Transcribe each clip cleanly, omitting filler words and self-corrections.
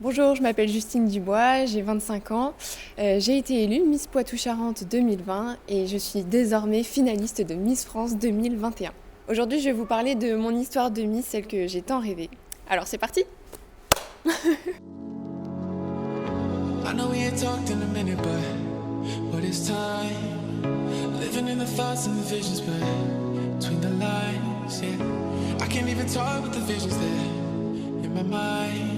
Bonjour, je m'appelle Justine Dubois, j'ai 25 ans. J'ai été élue Miss Poitou-Charentes 2020 et je suis désormais finaliste de Miss France 2021. Aujourd'hui, je vais vous parler de mon histoire de Miss, celle que j'ai tant rêvée. Alors c'est parti. I know we ain't talked in a minute, but it's time. Living in the thoughts and the visions, but between the lines, yeah. I can't even talk with the visions there in my mind.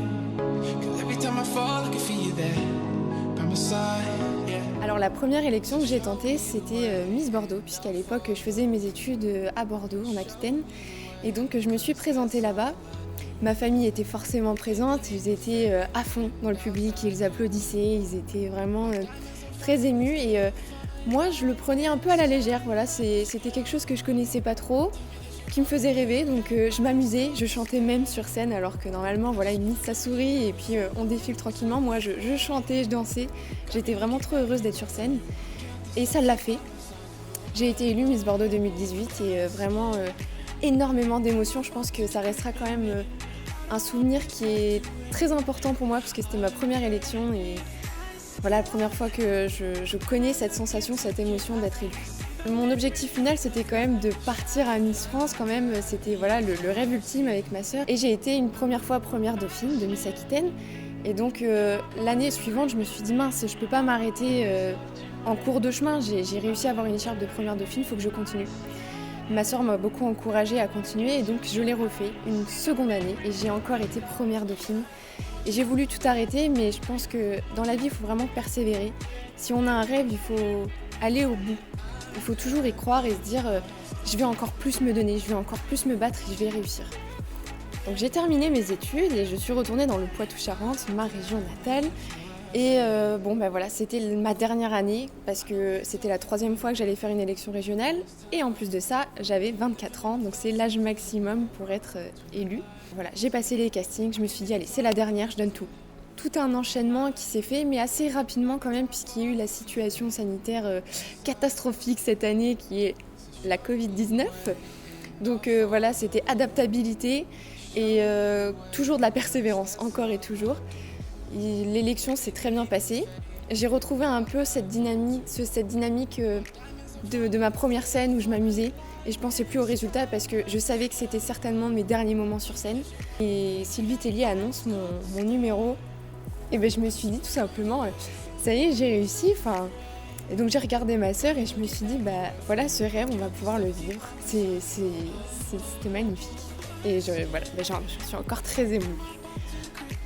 Alors la première élection que j'ai tentée, c'était Miss Bordeaux, puisqu'à l'époque je faisais mes études à Bordeaux, en Aquitaine. Et donc je me suis présentée là-bas. Ma famille était forcément présente, ils étaient à fond dans le public, ils applaudissaient, ils étaient vraiment très émus. Et moi je le prenais un peu à la légère, voilà, c'était quelque chose que je connaissais pas trop, qui me faisait rêver, donc je m'amusais, je chantais même sur scène alors que normalement voilà, une Miss ça sourit et puis on défile tranquillement. Moi je chantais, je dansais, j'étais vraiment trop heureuse d'être sur scène et ça l'a fait. J'ai été élue Miss Bordeaux 2018 et vraiment énormément d'émotions. Je pense que ça restera quand même un souvenir qui est très important pour moi parce que c'était ma première élection et voilà, la première fois que je connais cette sensation, cette émotion d'être élue. Mon objectif final, c'était quand même de partir à Miss France, quand même, c'était voilà, le rêve ultime avec ma sœur. Et j'ai été une première fois première dauphine de Miss Aquitaine. Et donc l'année suivante, je me suis dit mince, je peux pas m'arrêter en cours de chemin. J'ai réussi à avoir une écharpe de première dauphine, il faut que je continue. Ma sœur m'a beaucoup encouragée à continuer et donc je l'ai refait une seconde année et j'ai encore été première dauphine. Et j'ai voulu tout arrêter, mais je pense que dans la vie, il faut vraiment persévérer. Si on a un rêve, il faut aller au bout. Il faut toujours y croire et se dire je vais encore plus me donner, je vais encore plus me battre et je vais réussir. Donc j'ai terminé mes études et je suis retournée dans le Poitou-Charentes, ma région natale. Et voilà, c'était ma dernière année parce que c'était la 3e fois que j'allais faire une élection régionale. Et en plus de ça, j'avais 24 ans, donc c'est l'âge maximum pour être élue. Voilà, j'ai passé les castings, je me suis dit allez, c'est la dernière, je donne tout. Tout un enchaînement qui s'est fait, mais assez rapidement quand même, puisqu'il y a eu la situation sanitaire catastrophique cette année qui est la Covid-19. Donc voilà, c'était adaptabilité et toujours de la persévérance, encore et toujours. L'élection s'est très bien passée. J'ai retrouvé un peu cette dynamique de ma première scène où je m'amusais. Et je pensais plus au résultat parce que je savais que c'était certainement mes derniers moments sur scène. Et Sylvie Tellier annonce mon numéro. Et ben je me suis dit tout simplement, ça y est, j'ai réussi. Et donc j'ai regardé ma sœur et je me suis dit, bah voilà, ce rêve, on va pouvoir le vivre. C'était magnifique. Et je suis encore très émue.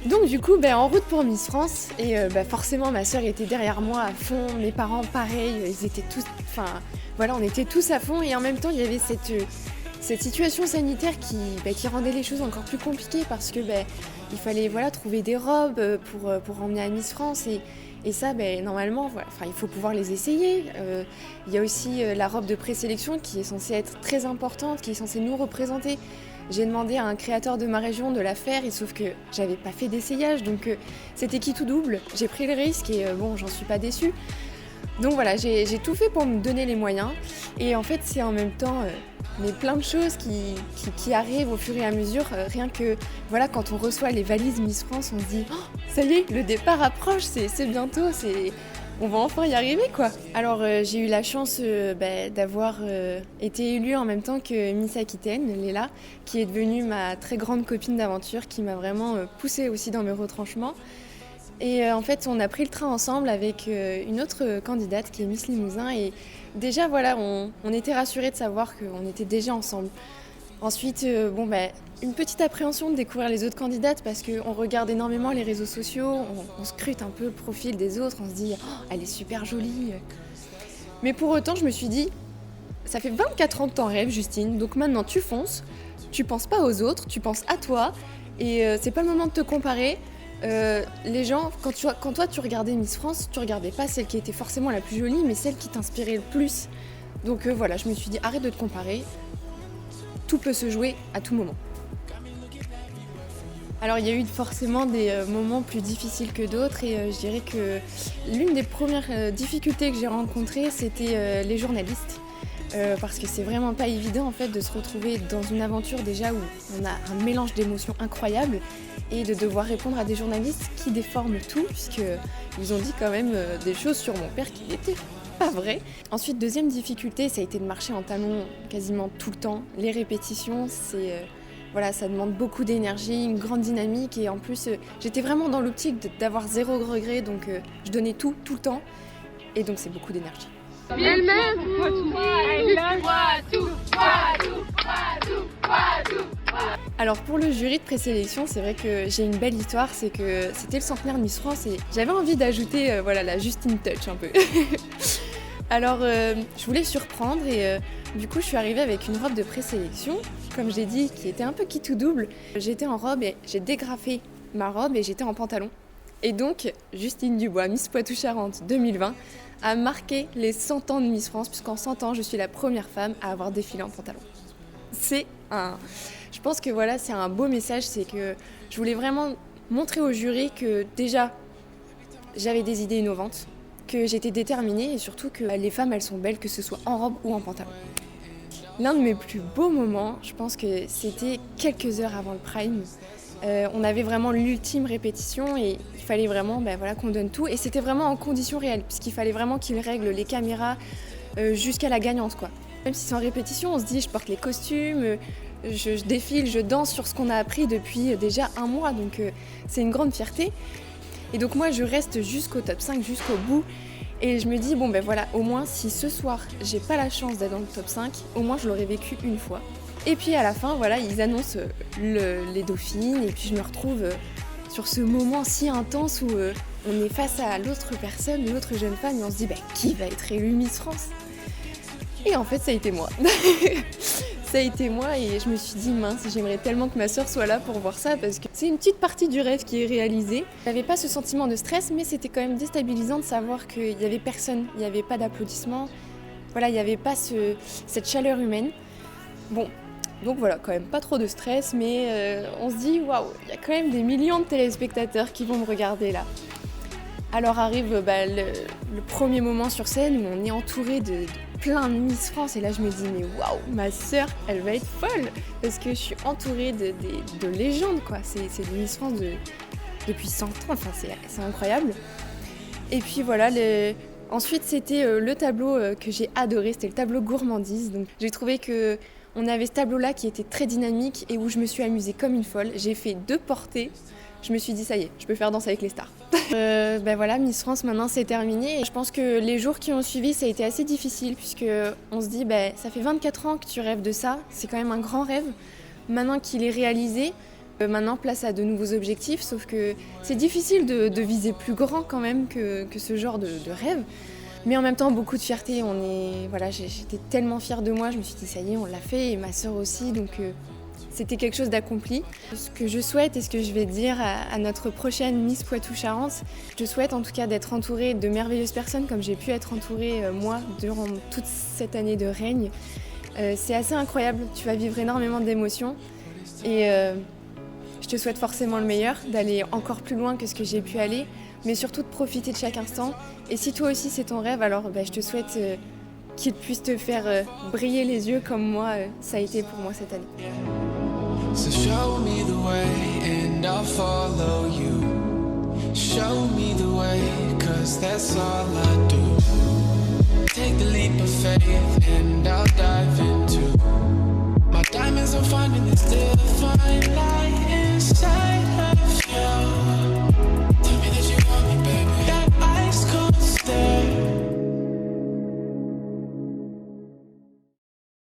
Donc du coup, en route pour Miss France, et forcément ma sœur était derrière moi à fond, mes parents pareil, ils étaient tous, on était tous à fond, et en même temps il y avait cette situation sanitaire qui rendait les choses encore plus compliquées parce que il fallait trouver des robes pour emmener à Miss France et ça normalement il faut pouvoir les essayer. Il y a aussi la robe de présélection qui est censée être très importante, qui est censée nous représenter. J'ai demandé à un créateur de ma région de la faire, et sauf que j'avais pas fait d'essayage, donc c'était qui tout double. J'ai pris le risque et j'en suis pas déçue. Donc voilà, j'ai tout fait pour me donner les moyens. Et en fait, c'est en même temps plein de choses qui arrivent au fur et à mesure. Rien que quand on reçoit les valises Miss France, on se dit oh, ça y est, le départ approche, c'est bientôt, on va enfin y arriver quoi. Alors j'ai eu la chance d'avoir été élue en même temps que Miss Aquitaine, Léla, qui est devenue ma très grande copine d'aventure, qui m'a vraiment poussée aussi dans mes retranchements. Et en fait on a pris le train ensemble avec une autre candidate qui est Miss Limousin et déjà on était rassurés de savoir qu'on était déjà ensemble. Ensuite, une petite appréhension de découvrir les autres candidates parce qu'on regarde énormément les réseaux sociaux, on scrute un peu le profil des autres, on se dit oh, elle est super jolie. Mais pour autant, je me suis dit, ça fait 24 ans que t'en rêves, Justine, donc maintenant tu fonces, tu penses pas aux autres, tu penses à toi, et c'est pas le moment de te comparer. Les gens, quand toi tu regardais Miss France, tu regardais pas celle qui était forcément la plus jolie, mais celle qui t'inspirait le plus. Donc je me suis dit, arrête de te comparer. Tout peut se jouer à tout moment. Alors il y a eu forcément des moments plus difficiles que d'autres et je dirais que l'une des premières difficultés que j'ai rencontrées, c'était les journalistes. Parce que c'est vraiment pas évident en fait de se retrouver dans une aventure déjà où on a un mélange d'émotions incroyable et de devoir répondre à des journalistes qui déforment tout, puisqu'ils ont dit quand même des choses sur mon père qui n'étaient pas vraies. Ensuite, deuxième difficulté, ça a été de marcher en talons quasiment tout le temps. Les répétitions, ça demande beaucoup d'énergie, une grande dynamique, et en plus, j'étais vraiment dans l'optique d'avoir zéro regret, donc je donnais tout le temps, et donc c'est beaucoup d'énergie. Alors pour le jury de présélection, c'est vrai que j'ai une belle histoire, c'est que c'était le centenaire de Miss France et j'avais envie d'ajouter la Justine Touch un peu. Alors je voulais surprendre et du coup je suis arrivée avec une robe de présélection, comme je l'ai dit, qui était un peu qui tout double. J'étais en robe et j'ai dégrafé ma robe et j'étais en pantalon. Et donc Justine Dubois, Miss Poitou-Charentes 2020, a marqué les 100 ans de Miss France, puisqu'en 100 ans, je suis la première femme à avoir défilé en pantalon. Je pense que c'est un beau message, c'est que je voulais vraiment montrer au jury que déjà, j'avais des idées innovantes, que j'étais déterminée et surtout que les femmes, elles sont belles, que ce soit en robe ou en pantalon. L'un de mes plus beaux moments, je pense que c'était quelques heures avant le prime. On avait vraiment l'ultime répétition et il fallait vraiment qu'on donne tout. Et c'était vraiment en conditions réelles, puisqu'il fallait vraiment qu'ils règlent les caméras jusqu'à la gagnante, quoi. Même si c'est en répétition, on se dit je porte les costumes, je défile, je danse sur ce qu'on a appris depuis déjà un mois, donc c'est une grande fierté. Et donc moi je reste jusqu'au top 5, jusqu'au bout, et je me dis au moins si ce soir j'ai pas la chance d'être dans le top 5, au moins je l'aurais vécu une fois. Et puis à la fin, ils annoncent les dauphines, et puis je me retrouve sur ce moment si intense où on est face à l'autre personne, l'autre jeune femme, et on se dit qui va être élue Miss France ? Et en fait, ça a été moi. Ça a été moi et je me suis dit mince, j'aimerais tellement que ma sœur soit là pour voir ça parce que c'est une petite partie du rêve qui est réalisée. J'avais pas ce sentiment de stress, mais c'était quand même déstabilisant de savoir qu'il y avait personne, il n'y avait pas d'applaudissements, il n'y avait pas cette chaleur humaine. Bon, donc quand même pas trop de stress, mais on se dit waouh, il y a quand même des millions de téléspectateurs qui vont me regarder là. Alors arrive le premier moment sur scène où on est entouré de plein de Miss France et là je me dis mais waouh, ma sœur elle va être folle parce que je suis entourée de légendes quoi. C'est des Miss France depuis 100 ans, enfin c'est incroyable. Et puis ensuite c'était le tableau que j'ai adoré, c'était le tableau gourmandise. Donc j'ai trouvé que on avait ce tableau là qui était très dynamique et où je me suis amusée comme une folle. J'ai fait 2 portées. Je me suis dit ça y est, je peux faire Danse avec les stars. Miss France maintenant c'est terminé. Et je pense que les jours qui ont suivi ça a été assez difficile puisque on se dit ça fait 24 ans que tu rêves de ça, c'est quand même un grand rêve. Maintenant qu'il est réalisé, maintenant place à de nouveaux objectifs, sauf que c'est difficile de viser plus grand quand même que ce genre de rêve. Mais en même temps beaucoup de fierté, j'étais tellement fière de moi, je me suis dit ça y est on l'a fait et ma sœur aussi donc c'était quelque chose d'accompli. Ce que je souhaite et ce que je vais dire à notre prochaine Miss Poitou-Charentes, je souhaite en tout cas d'être entourée de merveilleuses personnes comme j'ai pu être entourée moi durant toute cette année de règne. C'est assez incroyable, tu vas vivre énormément d'émotions et je te souhaite forcément le meilleur, d'aller encore plus loin que ce que j'ai pu aller, mais surtout de profiter de chaque instant. Et si toi aussi c'est ton rêve, alors je te souhaite qu'il puisse te faire briller les yeux comme moi, ça a été pour moi cette année. So show me the way and I'll follow you. Show me the way, 'cause that's all I do. Take the leap of faith and I'll die.